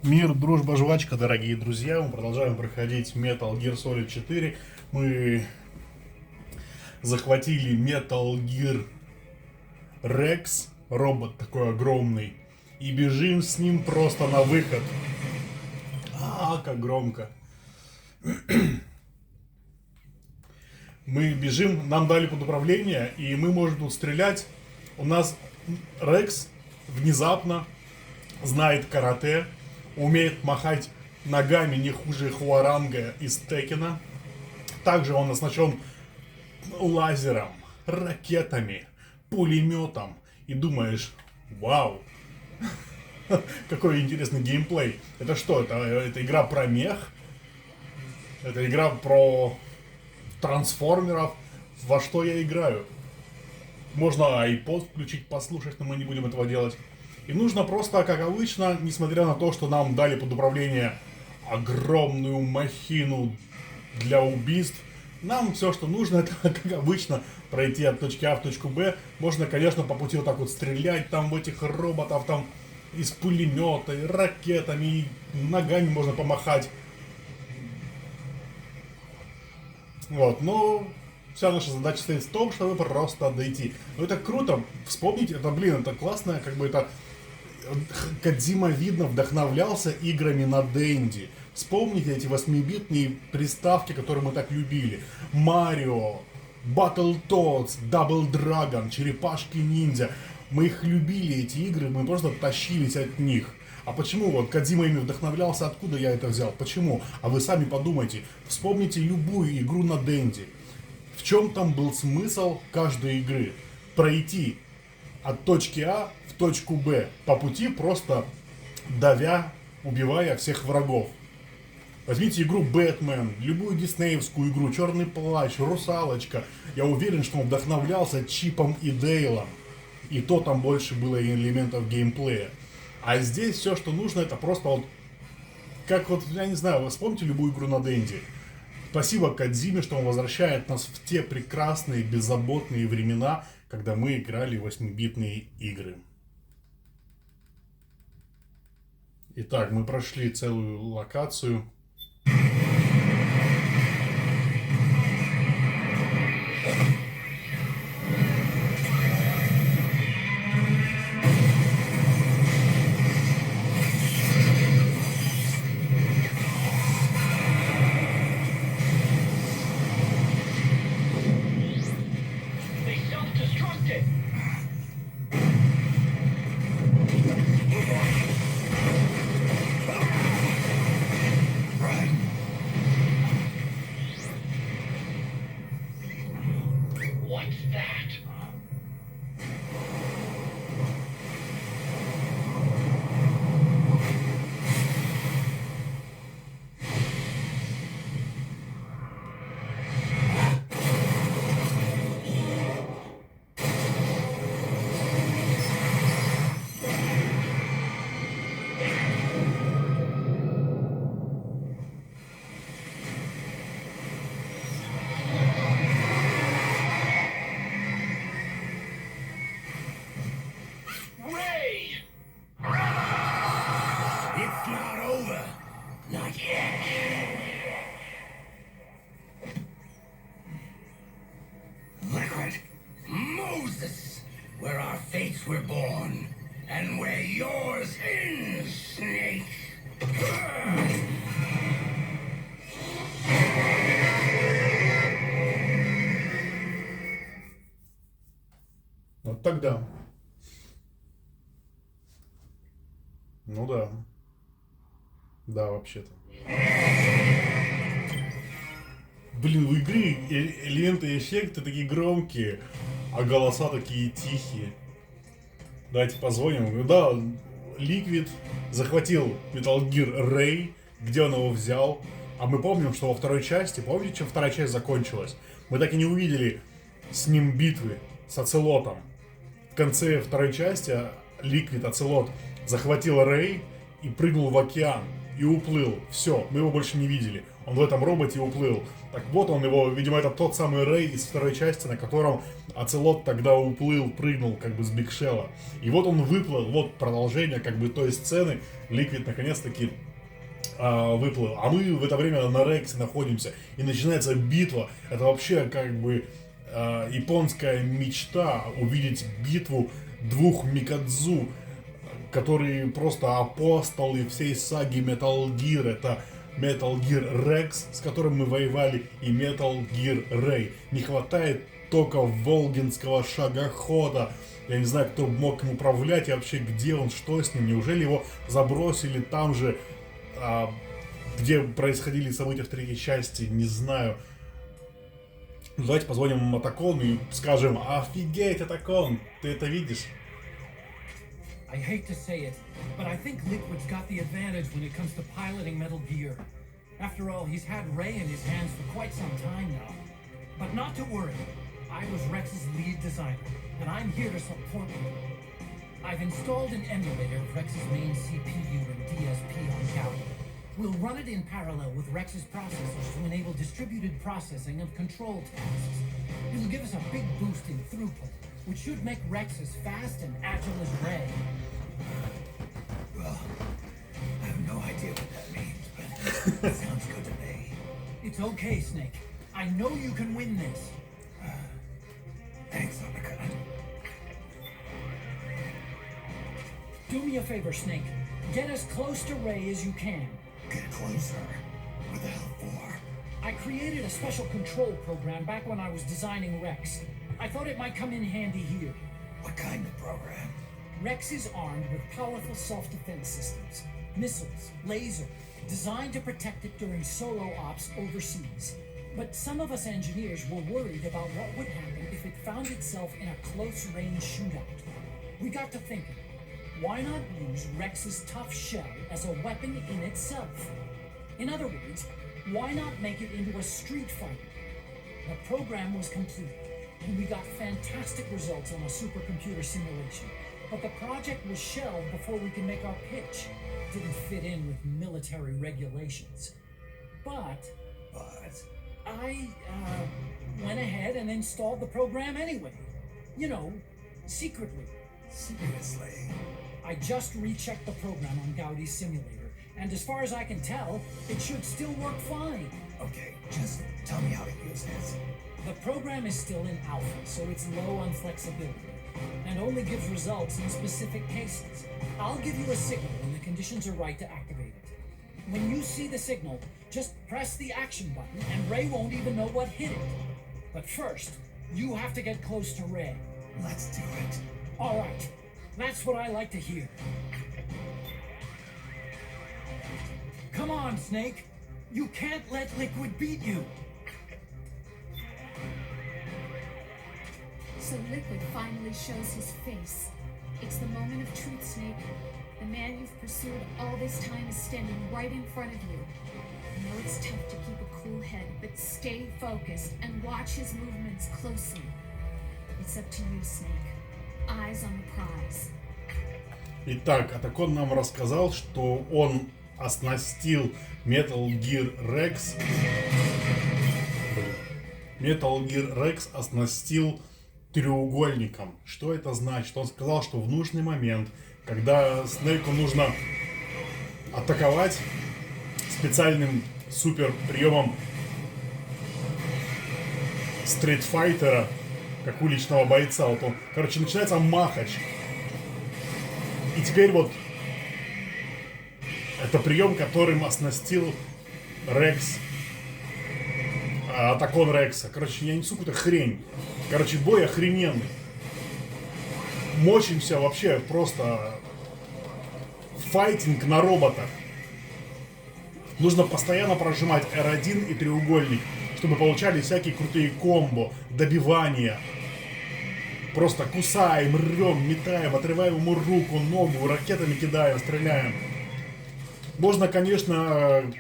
Мир, дружба, жвачка, дорогие друзья. Мы продолжаем проходить Metal Gear Solid 4. Мы захватили Metal Gear Rex, робот такой огромный, и бежим с ним просто на выход. Как громко. Мы бежим, нам дали под управление, и мы можем тут стрелять. У нас Рекс внезапно знает карате, умеет махать ногами не хуже Хуаранга из Текена. Также он оснащен лазером, ракетами, пулеметом. И думаешь, вау, какой интересный геймплей. Это что, это игра про мех? Это игра про трансформеров? Во что я играю? Можно iPod включить, послушать, но мы не будем этого делать. И нужно просто, как обычно, несмотря на то, что нам дали под управление огромную махину для убийств, нам все, что нужно, это, как обычно, пройти от точки А в точку Б. Можно, конечно, по пути вот так вот стрелять там в этих роботов, там из пулемета, и ракетами, и ногами можно помахать. Вот, но вся наша задача стоит в том, чтобы просто дойти. Но это круто, вспомнить, это, это классно, как бы это... Кодзима, видно, вдохновлялся играми на Денди. Вспомните эти 8-битные приставки, которые мы так любили. Марио, Battletoads, Double Dragon, Черепашки-ниндзя. Мы их любили, эти игры, мы просто тащились от них. А почему вот Кодзима ими вдохновлялся, откуда я это взял? Почему? А вы сами подумайте. Вспомните любую игру на Денди. В чем там был смысл каждой игры? Пройти от точки А в точку Б. По пути просто давя, убивая всех врагов. Возьмите игру Бэтмен, любую диснеевскую игру, Черный плащ, Русалочка. Я уверен, что он вдохновлялся Чипом и Дейлом. И то там больше было элементов геймплея. А здесь все, что нужно, это просто вот... Как вот, я не знаю, вы вспомните любую игру на Денди. Спасибо Кодзиме, что он возвращает нас в те прекрасные, беззаботные времена, когда мы играли в 8-битные игры. Итак, мы прошли целую локацию. Were born, and where yours ends, Snake. Вот тогда. Ну да. Да, вообще-то. Блин, у игры элементы и эффекты такие громкие, а голоса такие тихие. Давайте позвоним. Да, Ликвид захватил Metal Gear Ray, где он его взял. А мы помним, что во второй части, помните, чем вторая часть закончилась? Мы так и не увидели с ним битвы, с Оцелотом. В конце второй части Ликвид, Оцелот, захватил Рэй и прыгнул в океан. и уплыл. Все, мы его больше не видели. Он в этом роботе уплыл. Так вот он его, видимо, это тот самый Рэй из второй части, на котором Оцелот тогда уплыл, прыгнул как бы с Бигшелла. И вот он выплыл, вот продолжение как бы той сцены. Ликвид наконец-таки выплыл. А мы в это время на Рексе находимся. И начинается битва. Это вообще как бы японская мечта увидеть битву двух Микадзу, которые просто апостолы всей саги Metal Gear. Это Metal Gear Rex, с которым мы воевали, и Metal Gear Ray. Не хватает только волгинского шагохода. Я не знаю, кто мог им управлять и вообще где он, что с ним. Неужели его забросили там же, где происходили события в третьей части, не знаю. Давайте позвоним Атакону и скажем: офигеть, Атакон, ты это видишь? I hate to say it, but I think Liquid's got the advantage when it comes to piloting Metal Gear. After all, he's had Ray in his hands for quite some time now. But not to worry, I was Rex's lead designer, and I'm here to support you. I've installed an emulator of Rex's main CPU and DSP on Gaudi. We'll run it in parallel with Rex's processors to enable distributed processing of control tasks. It'll give us a big boost in throughput, which should make Rex as fast and agile as Ray. Well, I have no idea what that means, but it sounds good to me. It's okay, Snake. I know you can win this. Thanks, Uppercut. Do me a favor, Snake. Get as close to Ray as you can. Get closer. What the hell for? I created a special control program back when I was designing Rex. I thought it might come in handy here. What kind of program? Rex is armed with powerful self-defense systems, missiles, laser, designed to protect it during solo ops overseas. But some of us engineers were worried about what would happen if it found itself in a close-range shootout. We got to thinking, why not use Rex's tough shell as a weapon in itself? In other words, why not make it into a street fighter? The program was complete, and we got fantastic results on a supercomputer simulation. But the project was shelved before we could make our pitch. Didn't fit in with military regulations. But I went ahead and installed the program anyway. You know, secretly. Seriously? I just rechecked the program on Gaudi's simulator, and as far as I can tell, it should still work fine. Okay, just tell me how to use this. The program is still in alpha, so it's low on flexibility, and only gives results in specific cases. I'll give you a signal when the conditions are right to activate it. When you see the signal, just press the action button, and Ray won't even know what hit it. But first, you have to get close to Ray. Let's do it. All right, that's what I like to hear. Come on, Snake. You can't let Liquid beat you. So Liquid finally shows his face. It's the moment of truth, Snake. The man you've pursued all this time is standing right in front of you. I know it's tough to keep a cool head, but stay focused and watch his movements closely. It's up to you, Snake. Eyes on the prize. Итак, Атакон нам рассказал, что он оснастил Metal Gear Rex. Metal Gear Rex оснастил треугольником. Что это значит? Он сказал, что в нужный момент, когда Снейку нужно атаковать специальным супер приемом стритфайтера, как уличного бойца, вот он, короче, начинается махач. И теперь вот это прием, которым оснастил Рекс, Атакон Рекса. Короче, я несу какую-то хрень. Короче, бой охрененный. Мочимся вообще просто файтинг на роботах. Нужно постоянно прожимать R1 и треугольник, чтобы получали всякие крутые комбо, добивания. Просто кусаем, рвем, метаем, отрываем ему руку, ногу, ракетами кидаем, стреляем. Можно, конечно,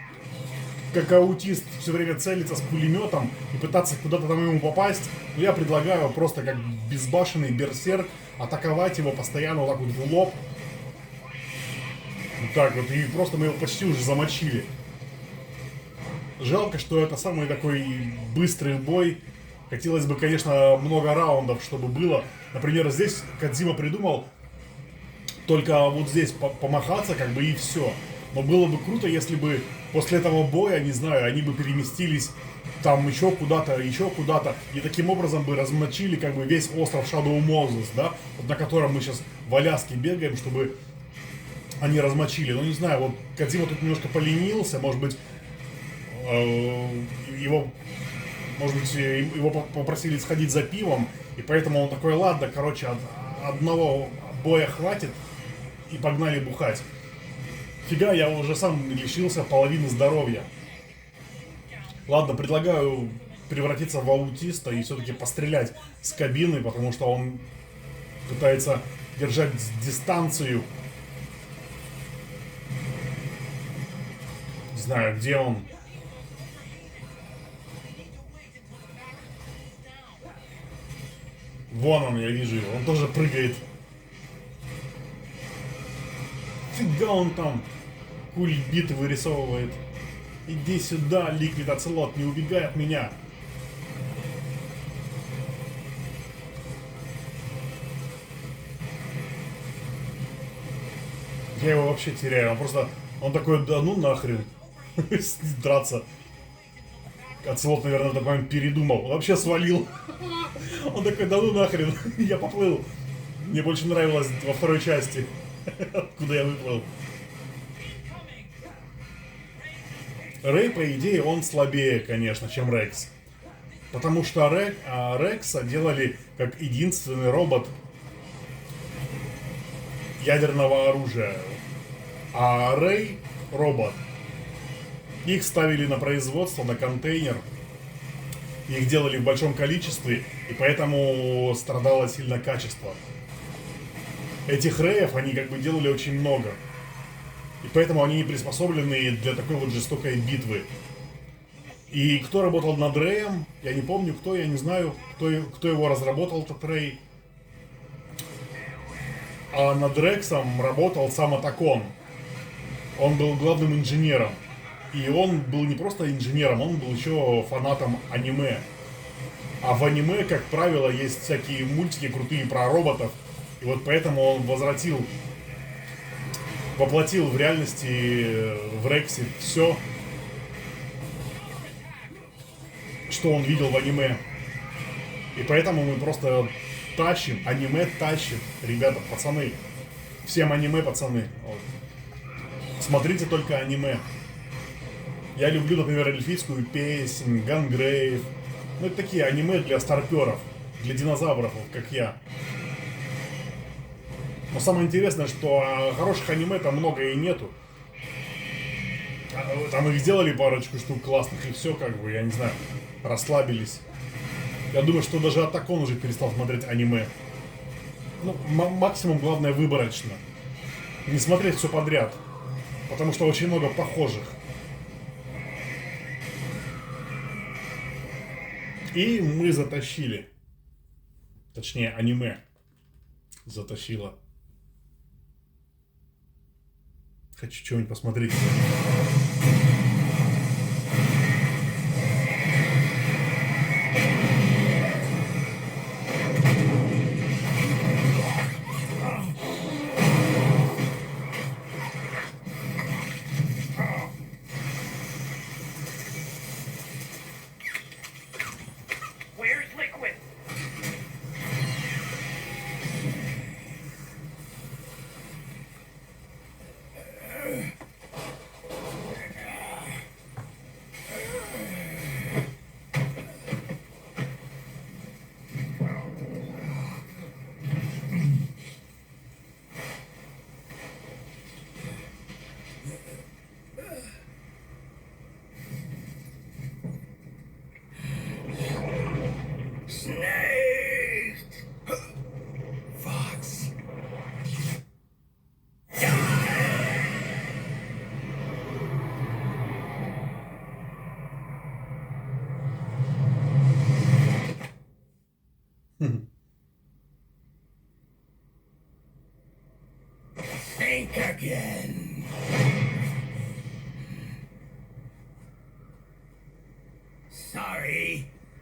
как аутист все время целиться с пулеметом и пытаться куда-то там ему попасть. Но я предлагаю просто как безбашенный берсерк атаковать его постоянно вот так вот в лоб. Вот так вот, и просто мы его почти уже замочили. Жалко, что это самый такой быстрый бой. Хотелось бы, конечно, много раундов, чтобы было. Например, здесь Кодзима придумал только вот здесь помахаться, как бы, и все. Но было бы круто, если бы после этого боя, не знаю, они бы переместились там еще куда-то, и таким образом бы размочили, как бы, весь остров Shadow Moses, да, вот на котором мы сейчас в Аляске бегаем, чтобы они размочили. Ну, не знаю, вот Кодзима тут немножко поленился, может быть, его попросили сходить за пивом, и поэтому он такой: ладно, короче, одного боя хватит, и погнали бухать. Фига, я уже сам лишился половины здоровья. Ладно, предлагаю превратиться в аутиста и все-таки пострелять с кабины, потому что он пытается держать дистанцию. Не знаю, где он. Вон он, я вижу его. Он тоже прыгает. Фига он там кульбиты вырисовывает. Иди сюда, Ликвид Оцелот, не убегай от меня. Я его вообще теряю. Он такой: да ну нахрен. Драться. Оцелот, наверное, в этот момент передумал. Он вообще свалил. Он такой: да ну нахрен. Я поплыл. Мне больше нравилось во второй части. Откуда я выплыл. Рэй, по идее, он слабее, конечно, чем Рекс. Потому что Рекса делали как единственный робот ядерного оружия. А Рэй робот. Их ставили на производство, на контейнер. Их делали в большом количестве, и поэтому страдало сильно качество. Этих Рэев они как бы делали очень много. И поэтому они не приспособлены для такой вот жестокой битвы. И кто работал над Рэем, я не помню кто, я не знаю, кто его разработал, этот Рэй. А над Рексом работал сам Атакон. Он был главным инженером. И он был не просто инженером, он был еще фанатом аниме. А в аниме, как правило, есть всякие мультики крутые про роботов. И вот поэтому он воплотил в реальности в Рексе все, что он видел в аниме. И поэтому мы просто тащим, аниме тащит. Ребята, пацаны, всем аниме, пацаны. Вот. Смотрите только аниме. Я люблю, например, эльфийскую песнь, Гангрейв. Ну, это такие аниме для старперов, для динозавров, вот как я. Но самое интересное, что хороших аниме там много и нету. Там их сделали парочку штук классных, и все, как бы, я не знаю, расслабились. Я думаю, что даже Атакон уже перестал смотреть аниме. Ну, максимум, главное, выборочно. Не смотреть все подряд. Потому что очень много похожих. И мы затащили. Точнее, аниме затащило. Хочу что-нибудь посмотреть.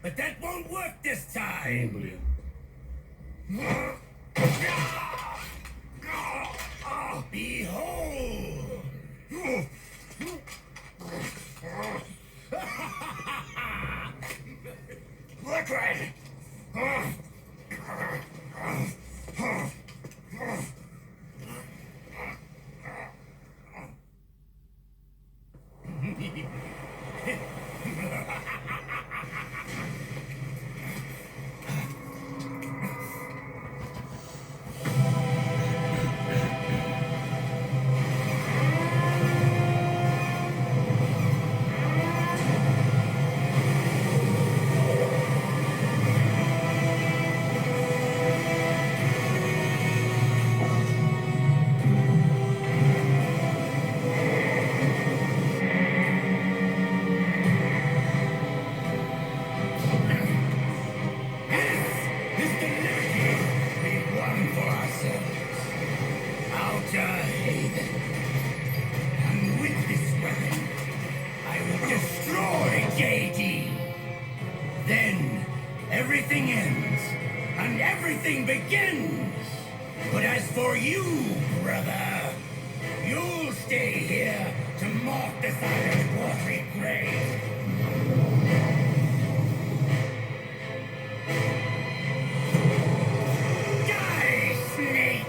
But that won't work this time. Блин. Behold! Liquid! Haven. And with this weapon, I will destroy JD. Then, everything ends, and everything begins. But as for you, brother, you'll stay here to mark the silent watery grave. Die, snake!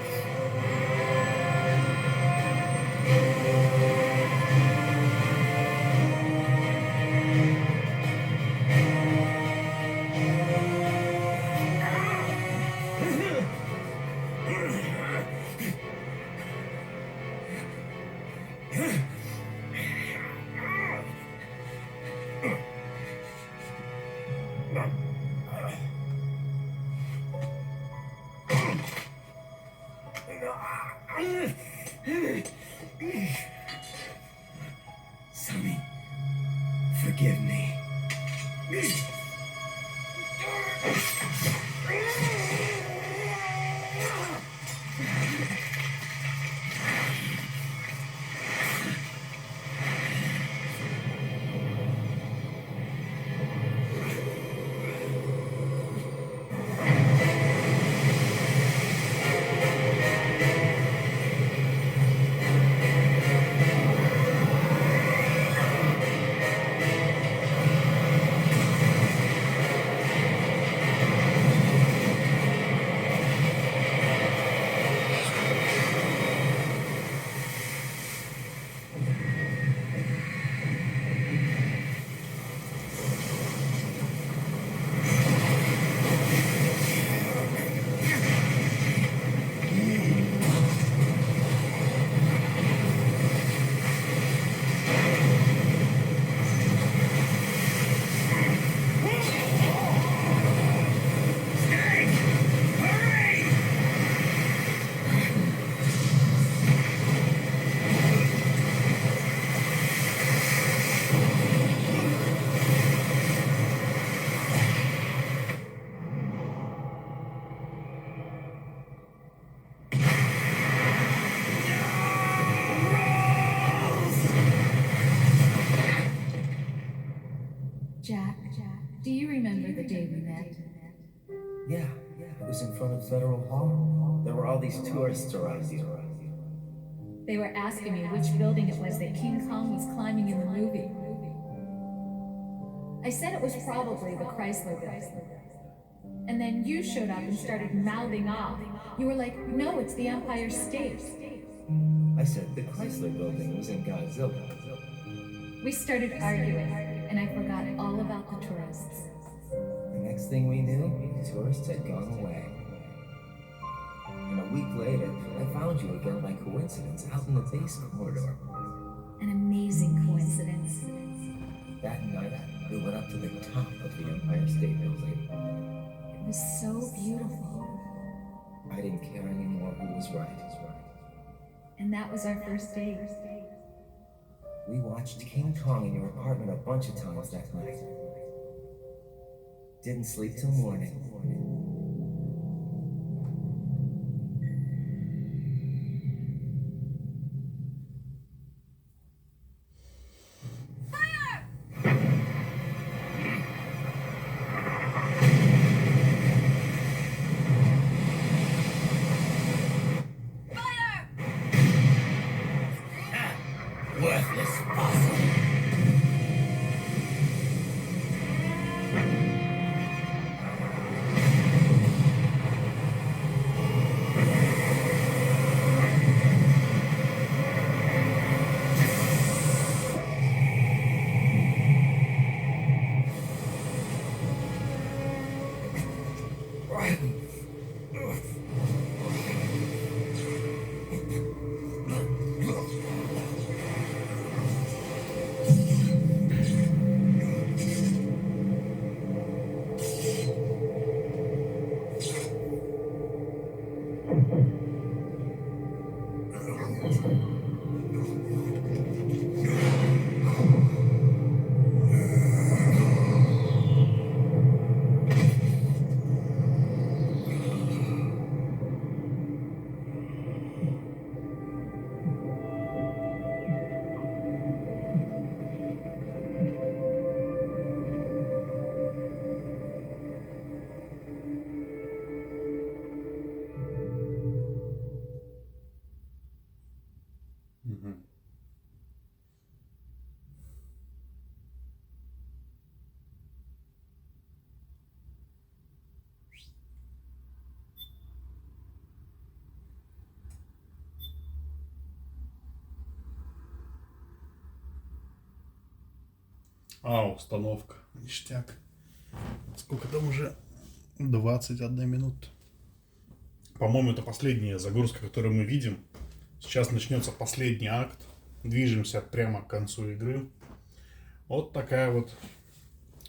Sonny, forgive me. Jack, do you remember the day we met? Yeah, it was in front of Federal Hall. There were all these tourists around you. They were asking me which building it was that King Kong was climbing in the movie. I said it was probably the Chrysler Building. And then you showed up and started mouthing off. You were like, no, it's the Empire State. I said the Chrysler Building was in Godzilla. We started arguing, and I forgot all about the tourists. The next thing we knew, the tourists had gone away. And a week later, I found you again by coincidence out in the base corridor. An amazing coincidence. That night, we went up to the top of the Empire State Building. It was so beautiful. I didn't care anymore who was right. And that was our first date. We watched King Kong in your apartment a bunch of times that night. Didn't sleep till morning. Worthless fossil. Установка. Ништяк. Сколько там уже? 21 минута. По-моему, это последняя загрузка, которую мы видим. Сейчас начнется последний акт. Движемся прямо к концу игры. Вот такая вот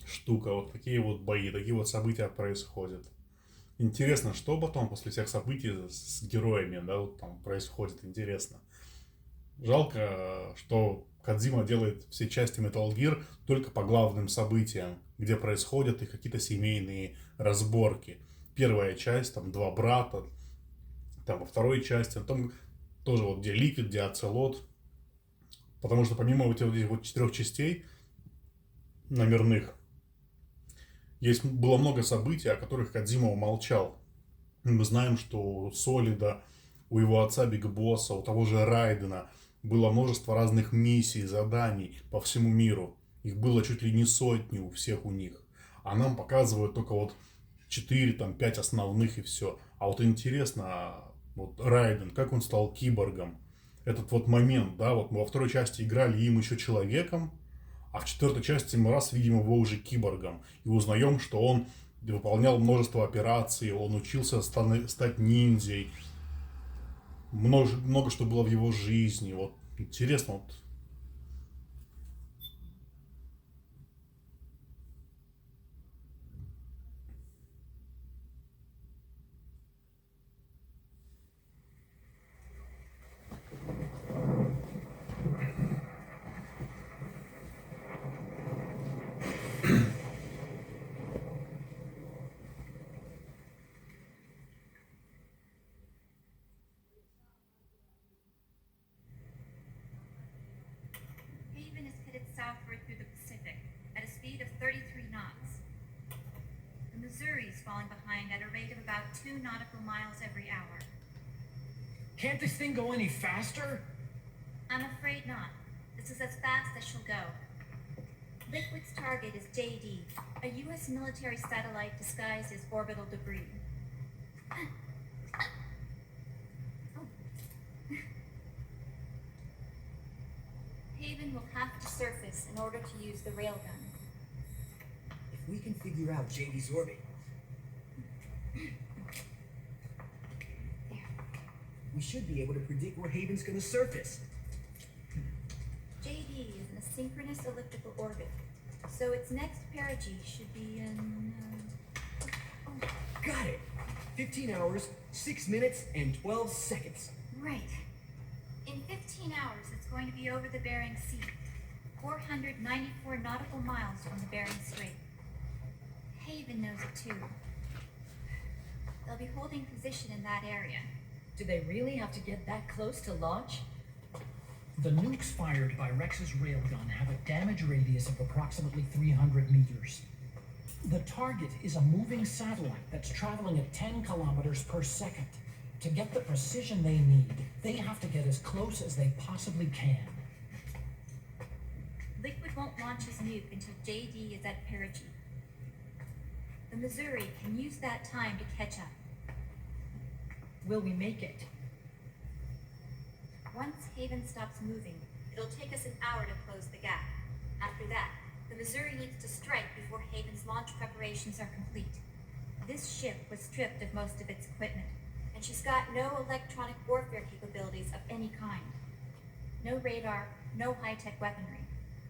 штука. Вот такие вот бои, такие вот события происходят. Интересно, что потом после всех событий с героями, да, вот там происходит. Интересно. Жалко, что Кодзима делает все части Metal Gear только по главным событиям, где происходят их какие-то семейные разборки. Первая часть, там два брата, там во второй части, там тоже вот где Ликвид, где Оцелот. Потому что помимо вот этих вот 4 частей номерных, было много событий, о которых Кодзима умолчал. Мы знаем, что у Солида, у его отца Биг Босса, у того же Райдена было множество разных миссий, заданий по всему миру. Их было чуть ли не сотни у всех у них. А нам показывают только вот 4, там, 5 основных и все. А вот интересно, вот Райден, как он стал киборгом? Этот вот момент, да, вот мы во второй части играли им еще человеком, а в 4 части мы раз видим его уже киборгом. И узнаем, что он выполнял множество операций, он учился стать ниндзей. Много что было в его жизни. Вот интересно, вот. Haven is headed southward through the Pacific at a speed of 33 knots. The Missouri is falling behind at a rate of about 2 nautical miles every hour. Can't this thing go any faster? I'm afraid not. This is as fast as she'll go. Liquid's target is JD, a U.S. military satellite disguised as orbital debris. Haven will have to surface in order to use the railgun. If we can figure out JD's orbit, we should be able to predict where Haven's gonna surface. JD is in a synchronous elliptical orbit, so its next perigee should be in... Got it! 15 hours, 6 minutes, and 12 seconds. Right. In 15 hours, it's going to be over the Bering Sea, 494 nautical miles from the Bering Strait. Haven knows it too. They'll be holding position in that area. Do they really have to get that close to launch? The nukes fired by Rex's railgun have a damage radius of approximately 300 meters. The target is a moving satellite that's traveling at 10 kilometers per second. To get the precision they need, they have to get as close as they possibly can. Liquid won't launch his nuke until JD is at perigee. The Missouri can use that time to catch up. Will we make it? Once Haven stops moving, it'll take us an hour to close the gap. After that, the Missouri needs to strike before Haven's launch preparations are complete. This ship was stripped of most of its equipment, and she's got no electronic warfare capabilities of any kind. No radar, no high-tech weaponry.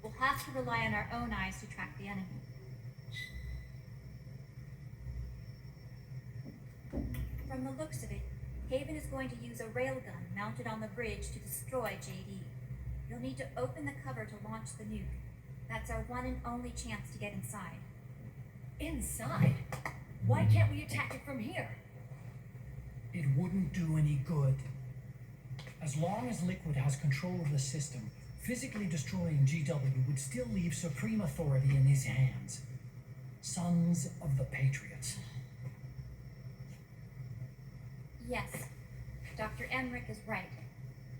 We'll have to rely on our own eyes to track the enemy. From the looks of it, Haven is going to use a railgun mounted on the bridge to destroy JD. You'll need to open the cover to launch the nuke. That's our one and only chance to get inside. Inside? Why can't we attack it from here? It wouldn't do any good. As long as Liquid has control of the system, physically destroying GW would still leave supreme authority in his hands. Sons of the Patriots. Yes, Dr. Emmerich is right.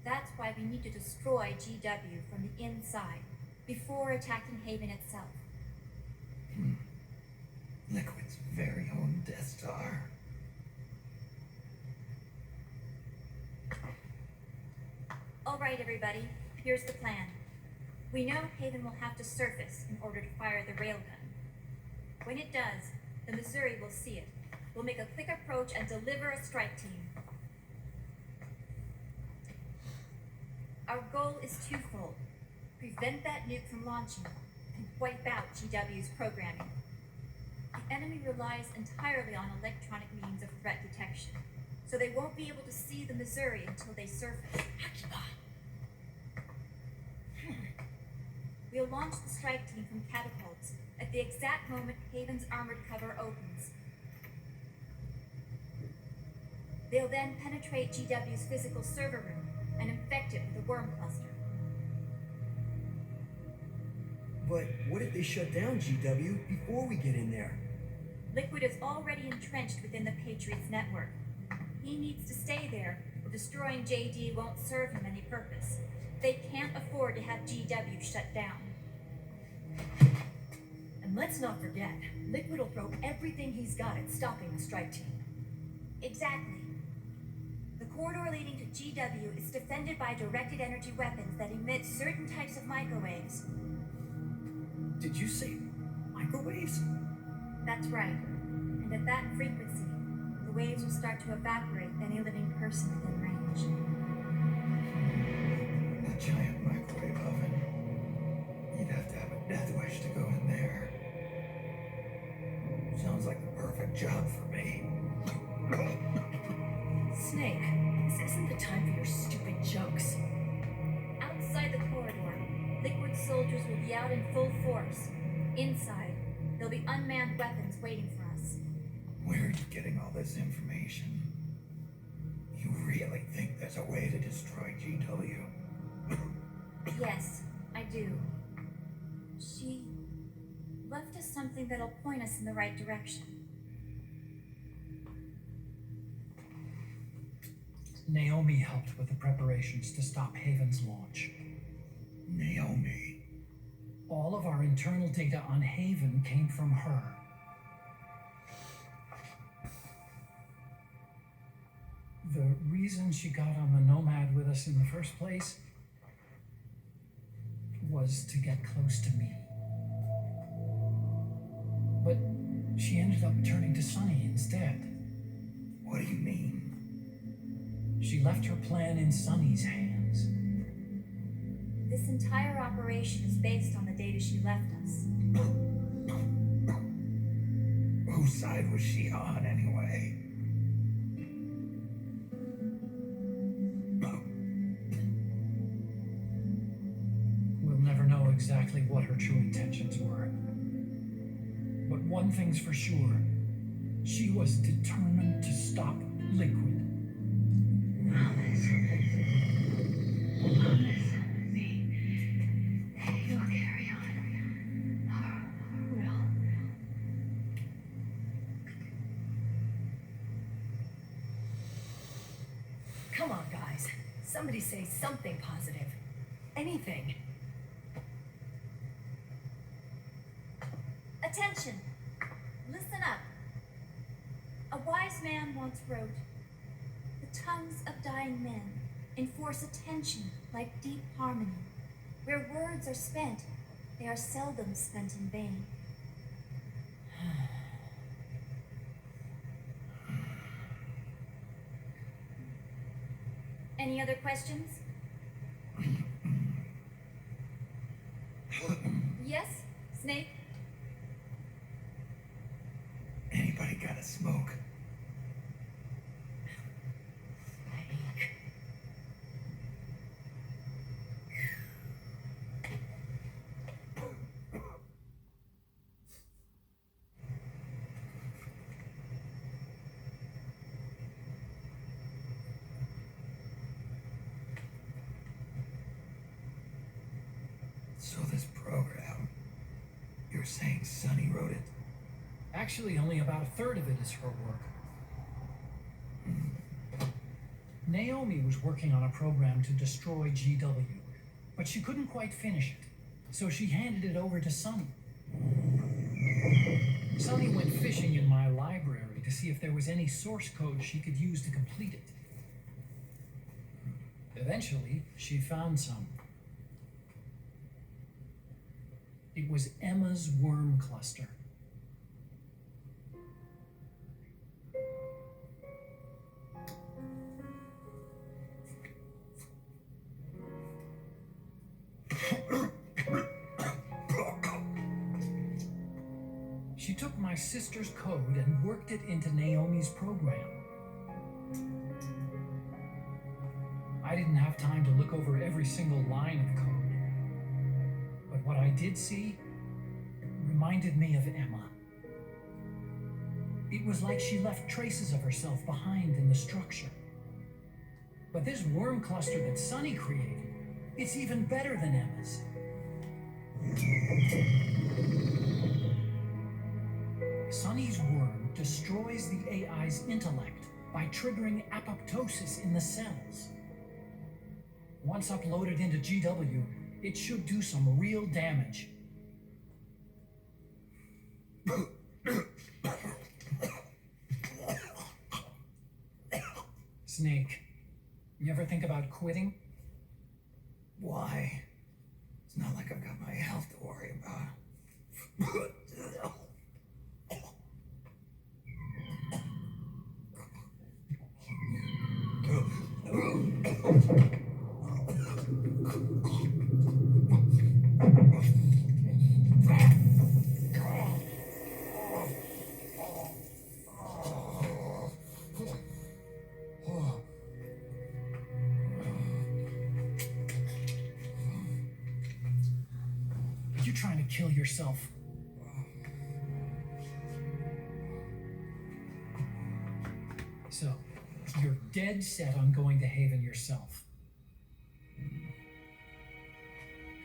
That's why we need to destroy GW from the inside, before attacking Haven itself. Liquid's very own Death Star. All right, everybody, here's the plan. We know Haven will have to surface in order to fire the railgun. When it does, the Missouri will see it. We'll make a quick approach and deliver a strike team. Our goal is twofold. Prevent that nuke from launching and wipe out GW's programming. The enemy relies entirely on electronic means of threat detection, so they won't be able to see the Missouri until they surface. We'll launch the strike team from catapults at the exact moment Haven's armored cover opens. They'll then penetrate GW's physical server room and infect it with a worm cluster. But what if they shut down GW before we get in there? Liquid is already entrenched within the Patriots network. He needs to stay there, or destroying JD won't serve him any purpose. They can't afford to have GW shut down. And let's not forget, Liquid will throw everything he's got at stopping the strike team. Exactly. The corridor leading to GW is defended by directed energy weapons that emit certain types of microwaves. Did you say microwaves? That's right. And at that frequency, the waves will start to evaporate any living person within range. A giant microwave oven. You'd have to have a death wish to go in there. Sounds like the perfect job for me. Snake, this isn't the time for your stupid jokes. Outside the corridor, Liquid soldiers will be out in full force. Inside, there'll be unmanned weapons waiting for us. Where are you getting all this information? You really think there's a way to destroy GW? Yes, I do. She left us something that'll point us in the right direction. Naomi helped with the preparations to stop Haven's launch. Naomi. All of our internal data on Haven came from her. The reason she got on the Nomad with us in the first place was to get close to me. But she ended up turning to Sunny instead. What do you mean? She left her plan in Sunny's hands. This entire operation is based on the data she left us. Whose side was she on, anyway? We'll never know exactly what her true intentions were. But one thing's for sure. She was determined to stop Liquid. Promise me. You'll carry on. Will. Come on, guys. Somebody say something positive. Anything. Attention! Listen up. A wise man once wrote, "The tongues of dying men enforce attention like deep harmony. Where words are spent, they are seldom spent in vain." Any other questions? Yes, Snake? Anybody got a smoke? So this program, you're saying Sonny wrote it? Actually, only about a third of it is her work. Naomi was working on a program to destroy GW, but she couldn't quite finish it, so she handed it over to Sonny. Sonny went fishing in my library to see if there was any source code she could use to complete it. Eventually, she found some. It was Emma's worm cluster. She took my sister's code and worked it into Naomi's program. I didn't have time to look over every single line of code, but what I did see reminded me of Emma. It was like she left traces of herself behind in the structure. But this worm cluster that Sonny created, it's even better than Emma's. Sonny's worm destroys the AI's intellect by triggering apoptosis in the cells. Once uploaded into GW, it should do some real damage. Snake, you ever think about quitting? Why? It's not like I've got my health to worry about. You're trying to kill yourself. So, you're dead set on going to Haven yourself.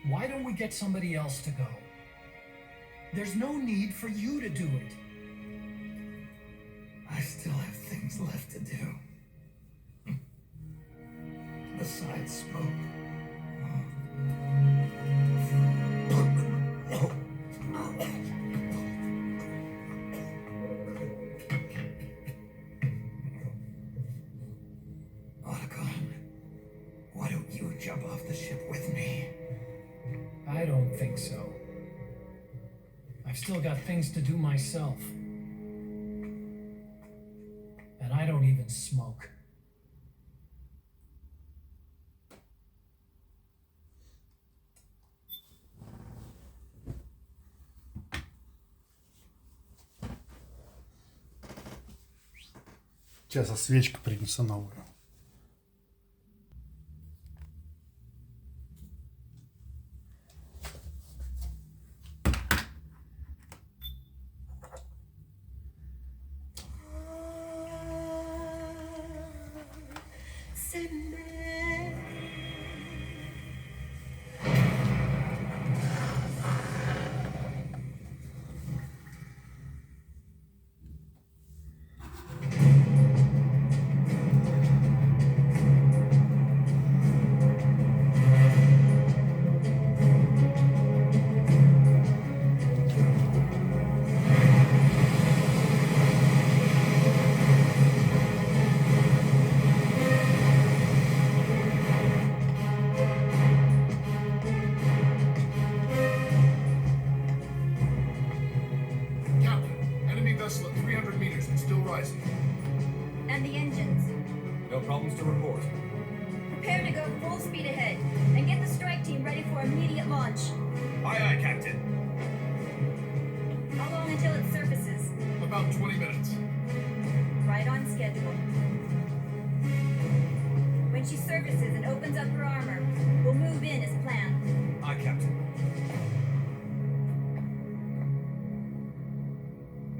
Why don't we get somebody else to go? There's no need for you to do it. I still have things left to do. Besides smoke. Why don't you jump off the ship with me? I don't think so. I've still got things to do myself. And I don't even smoke. Сейчас свечку принесу новую. problems to report. Prepare to go full speed ahead, and get the strike team ready for immediate launch. Aye, aye, Captain. How long until it surfaces? About 20 minutes. Right on schedule. When she surfaces and opens up her armor, we'll move in as planned. Aye, Captain.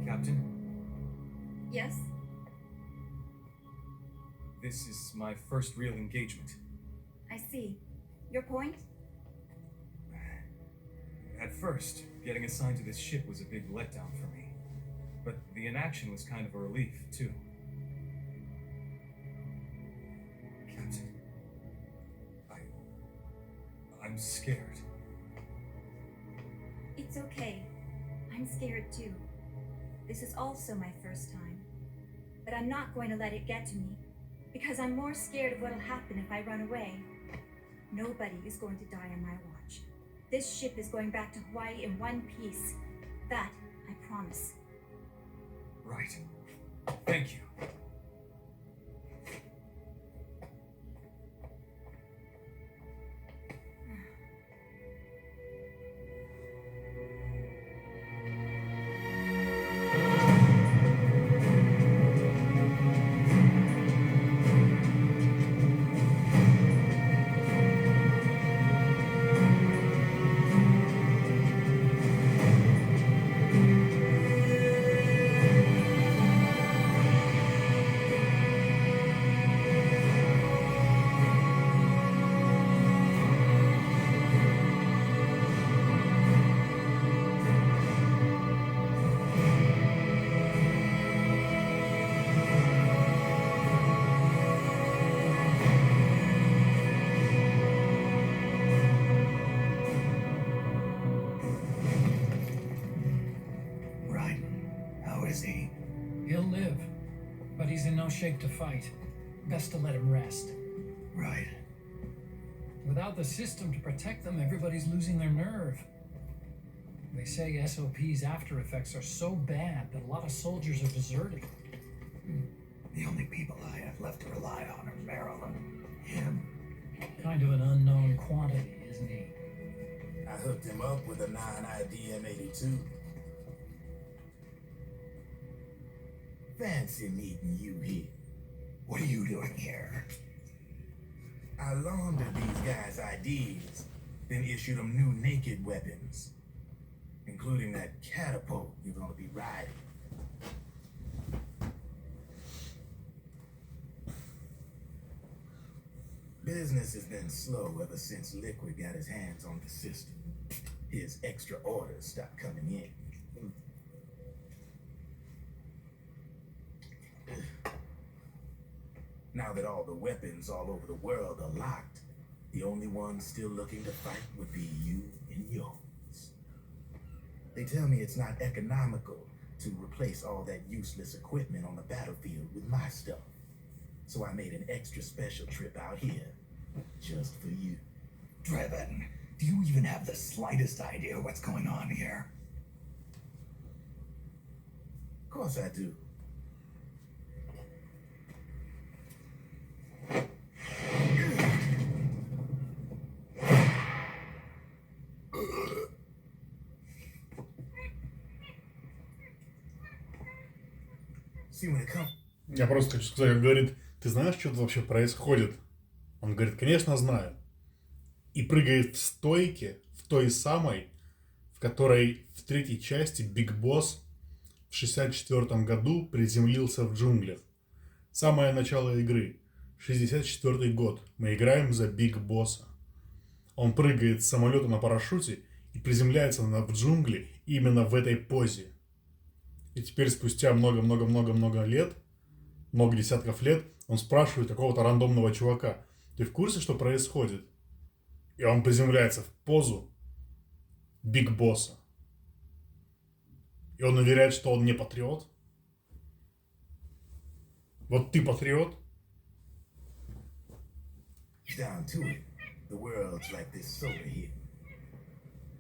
Captain, Yes? this is my first real engagement. I see. Your point? At first, getting assigned to this ship was a big letdown for me. But the inaction was kind of a relief, too. Captain, I'm scared. It's okay. I'm scared too. This is also my first time. But I'm not going to let it get to me, because I'm more scared of what'll happen if I run away. Nobody is going to die on my watch. This ship is going back to Hawaii in one piece. That, I promise. Right. Thank you. Right. How is he? He'll live, but he's in no shape to fight. Best to let him rest. Right. Without the system to protect them, everybody's losing their nerve. They say SOP's after effects are so bad that a lot of soldiers are deserting. The only people I have left to rely on are Marilyn, him. Kind of an unknown quantity, isn't he? I hooked him up with a 9ID M82. Fancy meeting you here. What are you doing here? I laundered these guys' IDs, then issued them new naked weapons, including that catapult you're gonna be riding. Business has been slow ever since Liquid got his hands on the system. His extra orders stopped coming in. Now that all the weapons all over the world are locked, the only ones still looking to fight would be you and yours. They tell me it's not economical to replace all that useless equipment on the battlefield with my stuff. So I made an extra special trip out here, just for you. Drebin, do you even have the slightest idea what's going on here? Of course I do. See when it comes. Я просто хочу сказать, он говорит, ты знаешь, что тут вообще происходит? Он говорит, конечно, знаю. И прыгает в стойке, в той самой, в которой в третьей части Биг Босс в 1964 году приземлился в джунглях. Самое начало игры. 1964 год. Мы играем за Биг Босса. Он прыгает с самолета на парашюте и приземляется в джунгли именно в этой позе. И теперь спустя много-много-много-много лет, много десятков лет, он спрашивает какого-то рандомного чувака: ты в курсе, что происходит? И он приземляется в позу Биг Босса. И он уверяет, что он не патриот. Вот ты патриот? Down to it, the world's like this soda here.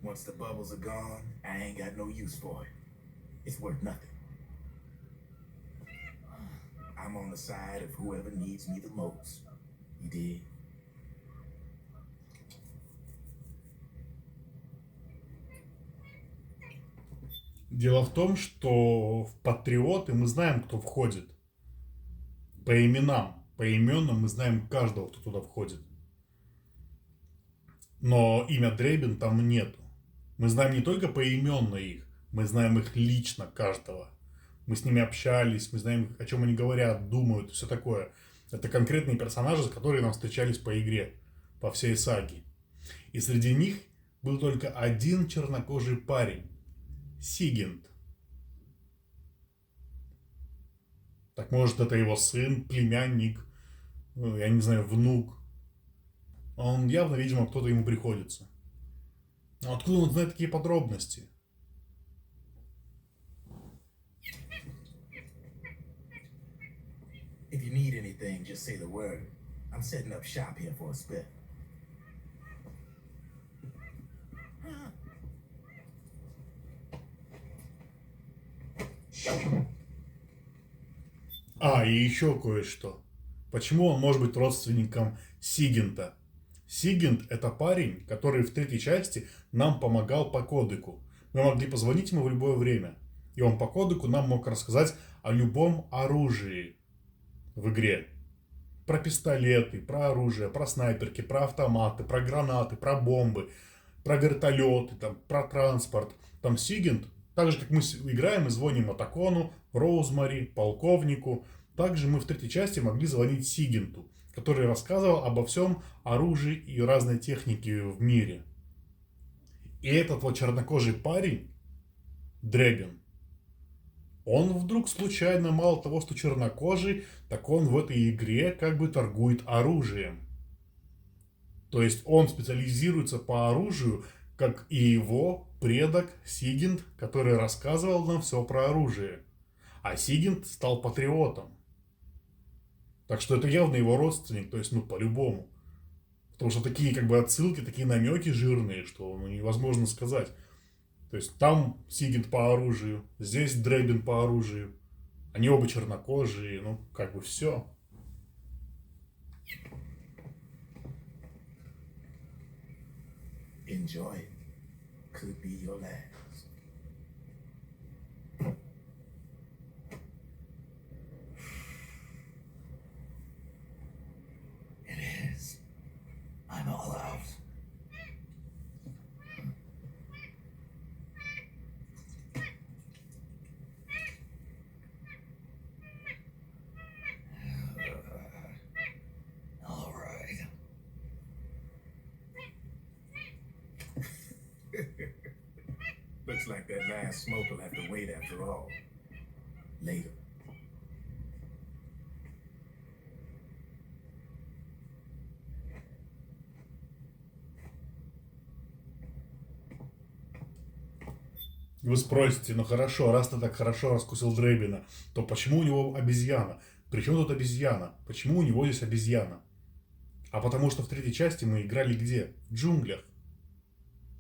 Once the bubbles are gone, I ain't got no use for it. It's worth nothing. I'm on the side of whoever needs me the most. You dig? Дело в том, что в Патриоты мы знаем, кто входит. По именам, по именам мы знаем каждого, кто туда входит. Но имя Дрейбен там нету. Мы знаем не только поименно их, мы знаем их лично, каждого. Мы с ними общались, мы знаем, о чем они говорят, думают, все такое. Это конкретные персонажи, которые нам встречались по игре, по всей саге. И среди них был только один чернокожий парень. Сигинт. Так может, это его сын, племянник, я не знаю, внук. Он явно, видимо, кто-то ему приходится. Но откуда он знает такие подробности? If you need anything, just say the word. I'm setting up shop here for a spit. И еще кое-что. Почему он может быть родственником Сигинта? Сигинт – это парень, который в третьей части нам помогал по кодеку. Мы могли позвонить ему в любое время. И он по кодеку нам мог рассказать о любом оружии в игре. Про пистолеты, про оружие, про снайперки, про автоматы, про гранаты, про бомбы, про вертолеты, там, про транспорт. Там Сигинт, так же как мы играем и звоним Атакону, Роузмари, полковнику, также мы в третьей части могли звонить Сигинту, который рассказывал обо всем оружии и разной технике в мире. И этот вот чернокожий парень, Дрэгон, он вдруг случайно, мало того, что чернокожий, так он в этой игре как бы торгует оружием. То есть он специализируется по оружию, как и его предок Сигинт, который рассказывал нам все про оружие. А Сигинт стал патриотом. Так что это явно его родственник, то есть, по-любому. Потому что такие как бы отсылки, такие намеки жирные, что невозможно сказать. То есть там Сигинт по оружию, здесь Дрейбен по оружию. Они оба чернокожие, как бы все. Enjoy it. Could be your last. It is. I'm all out. All right. Looks like that last smoke will have to wait after all. Later. Вы спросите, хорошо, раз ты так хорошо раскусил Дрейбена, то почему у него обезьяна? Причем тут обезьяна? Почему у него здесь обезьяна? А потому что в третьей части мы играли где? В джунглях.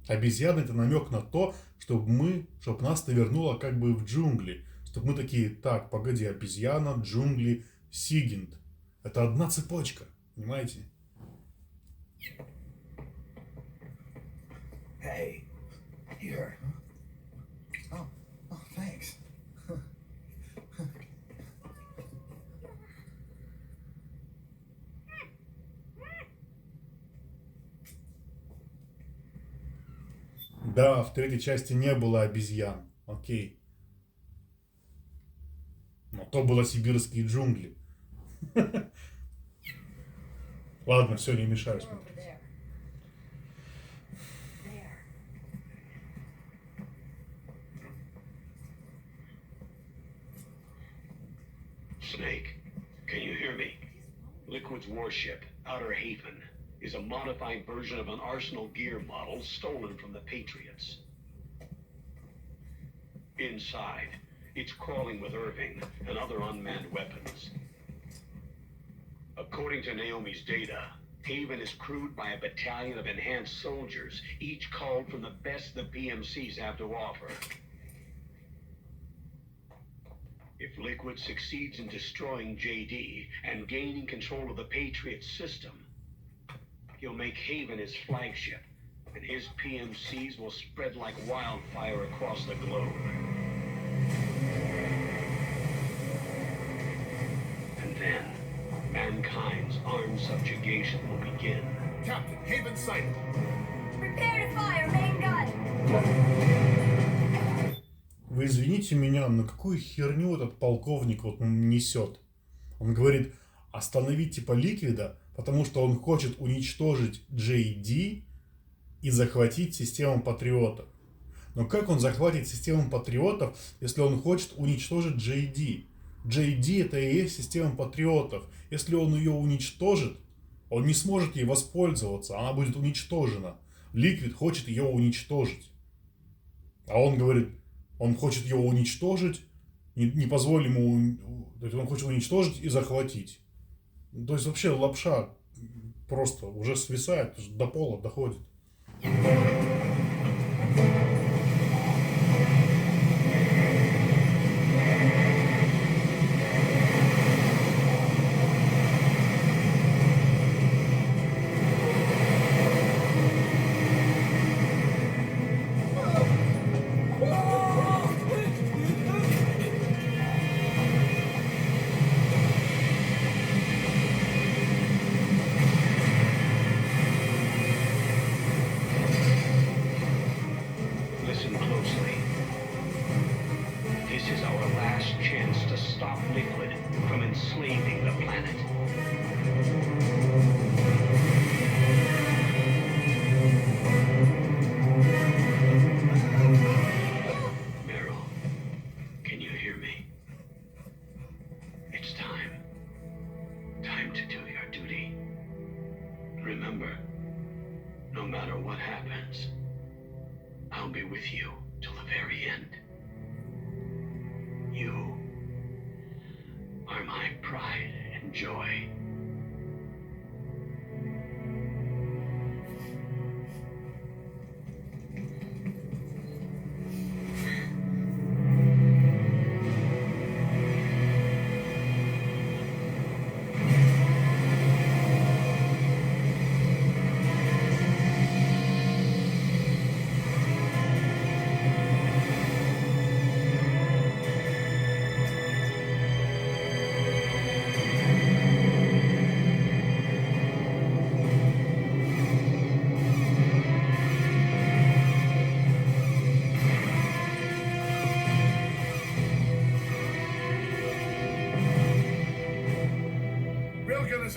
Обезьяна — это намек на то, чтобы нас навернуло как бы в джунгли. Чтобы мы такие, так, погоди, обезьяна, джунгли, Сигинт. Это одна цепочка, понимаете? Hey, here. Oh, thanks. Да, в третьей части не было обезьян. Окей. Но то было сибирские джунгли. Ладно, все, не мешаю смотреть. Snake, can you hear me? Liquid's warship, Outer Haven, is a modified version of an Arsenal gear model stolen from the Patriots. Inside, it's crawling with Irving and other unmanned weapons. According to Naomi's data, Haven is crewed by a battalion of enhanced soldiers, each culled from the best the PMCs have to offer. If Liquid succeeds in destroying JD and gaining control of the Patriot system, he'll make Haven his flagship, and his PMCs will spread like wildfire across the globe. And then, mankind's armed subjugation will begin. Captain, Haven sighted. Prepare to fire, main gun! Вы извините меня, но какую херню этот полковник вот несет? Он говорит, остановить типа Ликвида, потому что он хочет уничтожить JD и захватить систему патриотов. Но как он захватит систему патриотов, если он хочет уничтожить JD? JD это и есть система патриотов. Если он ее уничтожит, он не сможет ей воспользоваться, она будет уничтожена. Ликвид хочет ее уничтожить. А он говорит, он хочет ее уничтожить, не позволь ему, он хочет уничтожить и захватить. То есть вообще лапша просто уже свисает, до пола доходит.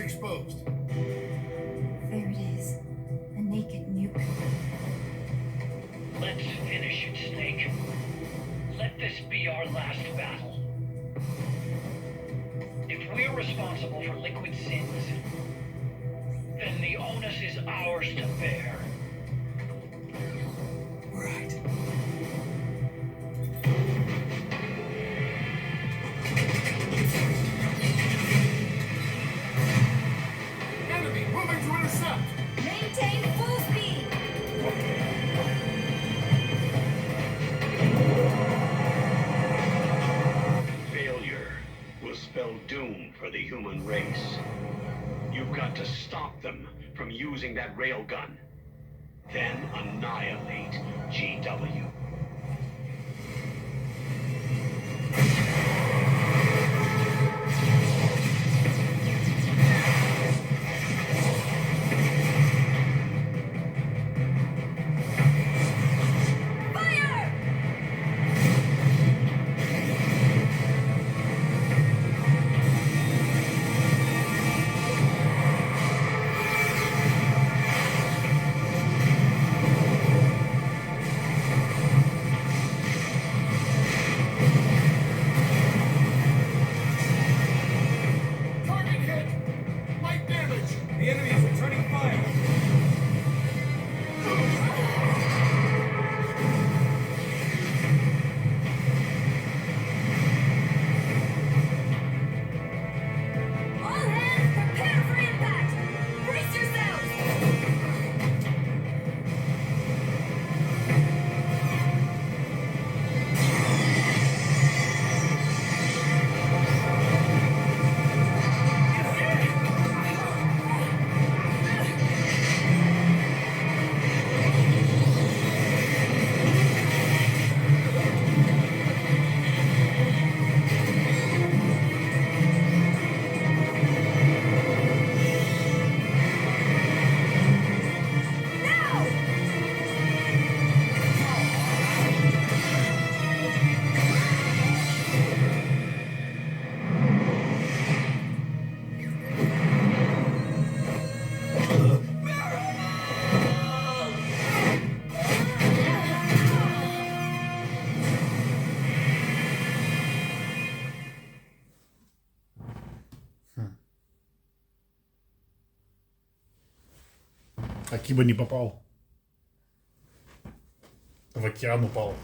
Exposed. There it is. A naked nuke. Let's finish it, Snake. Let this be our last battle. If we're responsible for Liquid sins, then the onus is ours to bear. Right. Maintain full speed! Failure will spell doom for the human race. You've got to stop them from using that railgun. Then annihilate GW. Акиба не попал. В океан упал.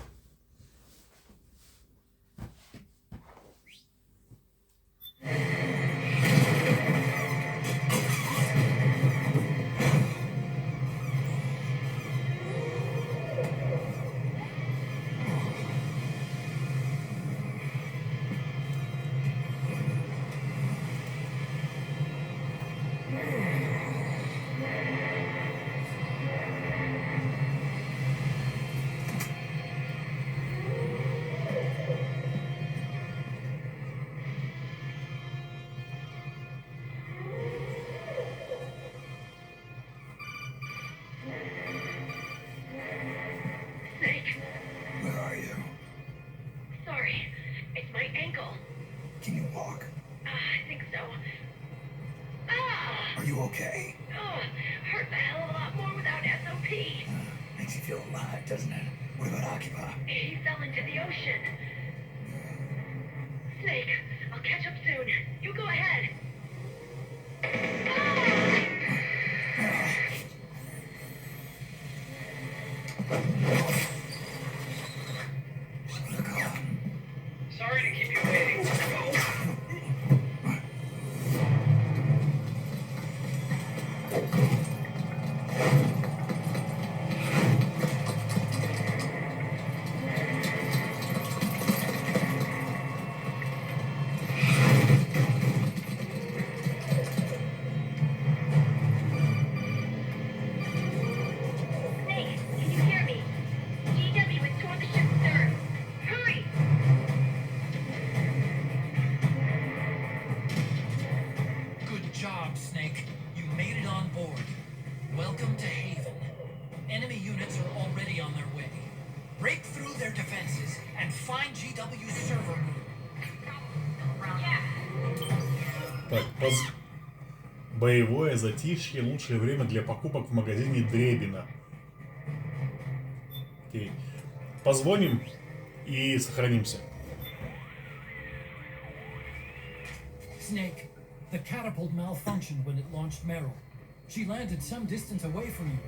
Snake, Where are you? sorry. It's my ankle. Can you walk? I think so. Ah! Are you okay? Oh, hurt a hell of a lot more without SOP. Makes you feel alive, doesn't it? What about Akiba? He fell into the ocean. Snake, I'll catch up soon. You go ahead. Sorry to keep you waiting. Snake, can you hear me? GW is toward the ship's stern. Hurry! Good job, Snake. You made it on board. Welcome to Haven. Enemy units are already on their way. Break through their defenses and find GW's server room. Так, боевое затишье, лучшее время для покупок в магазине Дребина. Окей. Позвоним и сохранимся. Snake, the catapult malfunctioned when it launched Meryl. She landed some distance away from you.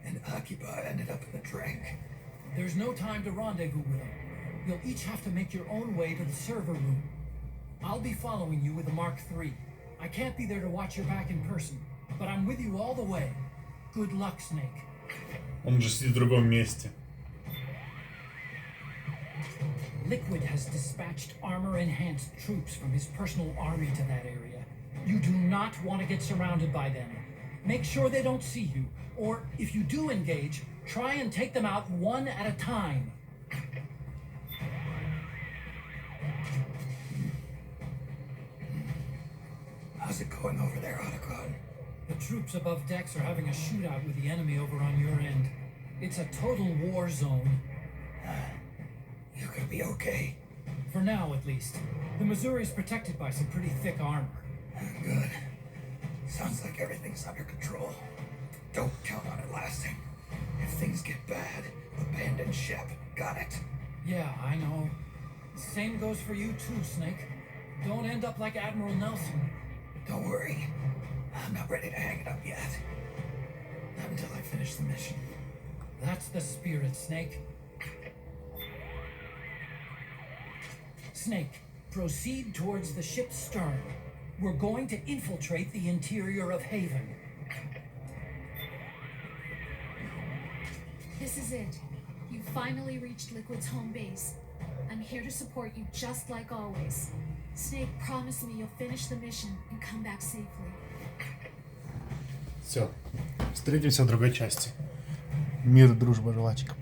And Akiba ended up in the drink. There's no time to rendezvous with them. You'll each have to make your own way to the server room. I'll be following you with the Mark III. I can't be there to watch your back in person, but I'm with you all the way. Good luck, Snake. Он же сидит в другом месте. Liquid has dispatched armor-enhanced troops from his personal army to that area. You do not want to get surrounded by them. Make sure they don't see you, or if you do engage, try and take them out one at a time. How's it going over there, Otacon? The troops above decks are having a shootout with the enemy over on your end. It's a total war zone. You're gonna be okay. For now, at least. The Missouri's protected by some pretty thick armor. Good. Sounds like everything's under control. Don't count on it lasting. If things get bad, abandon ship. Got it? Yeah, I know. Same goes for you too, Snake. Don't end up like Admiral Nelson. Don't worry. I'm not ready to hang it up yet. Not until I finish the mission. That's the spirit, Snake. Snake, proceed towards the ship's stern. We're going to infiltrate the interior of Haven. This is it. You finally reached Liquid's home base. I'm here to support you just like always. Snake, promise me you'll finish the mission and come back safely. Все. Встретимся в другой части. Мир, дружба, жвачка.